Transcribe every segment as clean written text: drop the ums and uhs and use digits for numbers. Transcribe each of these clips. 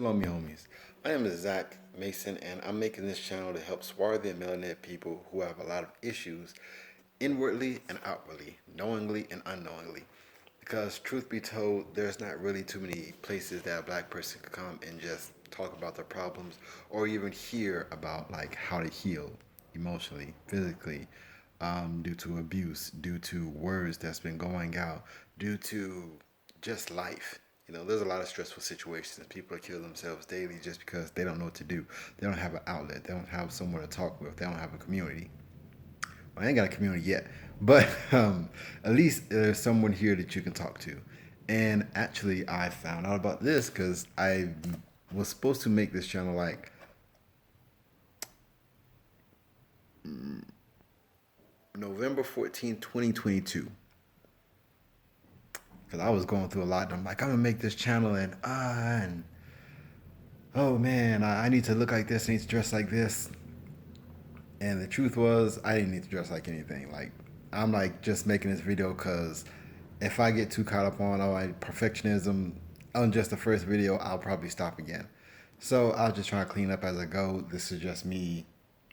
Hello, me homies. My name is Zach Mason, and I'm making this channel to help swarthy and melanated people who have a lot of issues inwardly and outwardly, knowingly and unknowingly. Because, truth be told, there's not really too many places that a black person could come and just talk about their problems or even hear about like how to heal emotionally, physically, due to abuse, due to words that's been going out, due to just life. There's a lot of stressful situations. People are killing themselves daily just because they don't know what to do. They don't have an outlet. They don't have someone to talk with. They don't have a community. Well, I ain't got a community yet, but at least there's someone here that you can talk to. And actually, I found out about this because I was supposed to make this channel like November 14th, 2022. Because I was going through a lot. And I'm like, I'm going to make this channel and oh man, I need to look like this. I need to dress like this. And the truth was, I didn't need to dress like anything. Like, I'm like just making this video because if I get too caught up on all my perfectionism on just the first video, I'll probably stop again. So I'll just try to clean up as I go. This is just me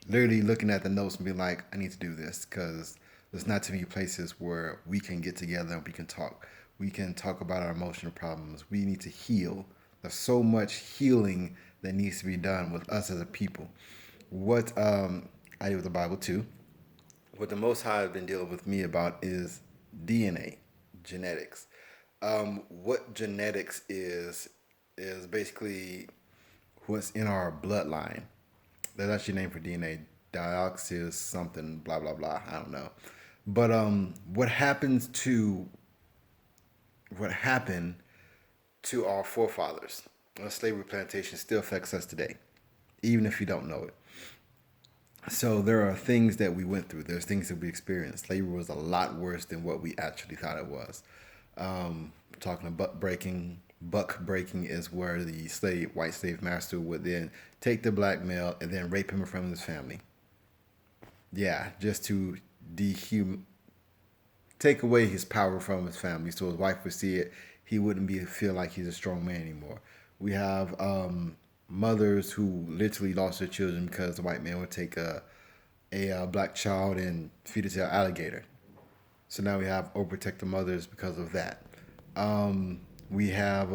literally looking at the notes and being like, I need to do this because there's not too many places where we can get together and we can talk. We can talk about our emotional problems. We need to heal. There's so much healing that needs to be done with us as a people. What I do with the Bible too. What the Most High has been dealing with me about is DNA, genetics. What genetics is basically what's in our bloodline. That's actually named for DNA. Dioxys something blah blah blah. I don't know. But what happened to our forefathers? Slavery plantation still affects us today, even if you don't know it. So there are things that we went through. There's things that we experienced. Slavery was a lot worse than what we actually thought it was. Talking about buck breaking is where the white slave master would then take the black male and then rape him in front of his family. Yeah, just to take away his power from his family, so his wife would see it. He wouldn't feel like he's a strong man anymore. We have mothers who literally lost their children because the white man would take a black child and feed it to an alligator. So now we have overprotective mothers because of that. We have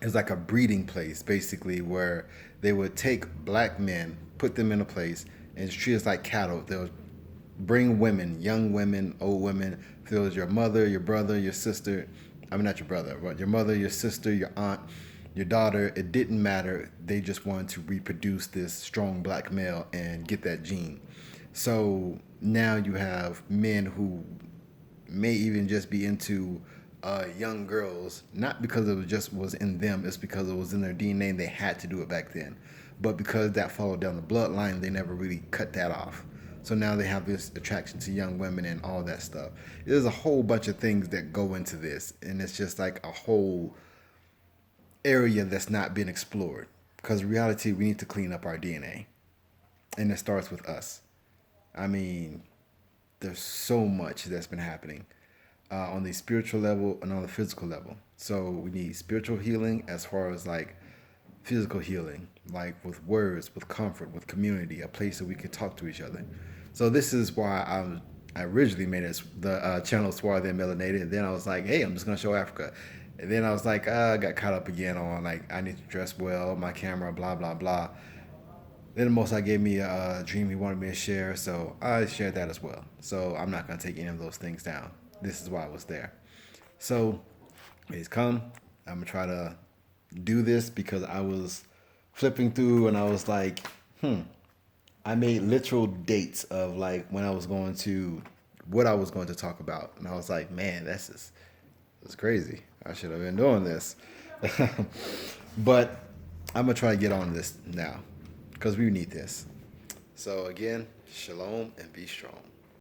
it's like a breeding place basically where they would take black men, put them in a place, and treat us like cattle. They'll bring women, young women, old women. If it was your mother, your brother, your sister, I mean not your brother, but your mother, your sister, your aunt, your daughter, it didn't matter. They just wanted to reproduce this strong black male and get that gene. So now you have men who may even just be into young girls, not because it was in them, it's because it was in their DNA and they had to do it back then. But because that followed down the bloodline, they never really cut that off. So now they have this attraction to young women and all that stuff. There's a whole bunch of things that go into this, and it's just like a whole area that's not been explored. Because in reality, we need to clean up our DNA, and it starts with us. I mean, there's so much that's been happening on the spiritual level and on the physical level. So we need spiritual healing as far as like physical healing, like with words, with comfort, with community, a place that we could talk to each other. So this is why I originally made the channel Swarthy and Melanated. And then I was like, hey, I'm just gonna show Africa. And then I was like, I got caught up again on like I need to dress well, my camera, blah blah blah. Then the Most High gave me a dream he wanted me to share, so I shared that as well. So I'm not gonna take any of those things down. This is why I was there. So he's come. I'm gonna try to do this because I was flipping through and I was like, I made literal dates of like when I was going to, what I was going to talk about. And I was like, man, that's crazy. I should have been doing this. But I'm going to try to get on this now because we need this. So again, shalom and be strong.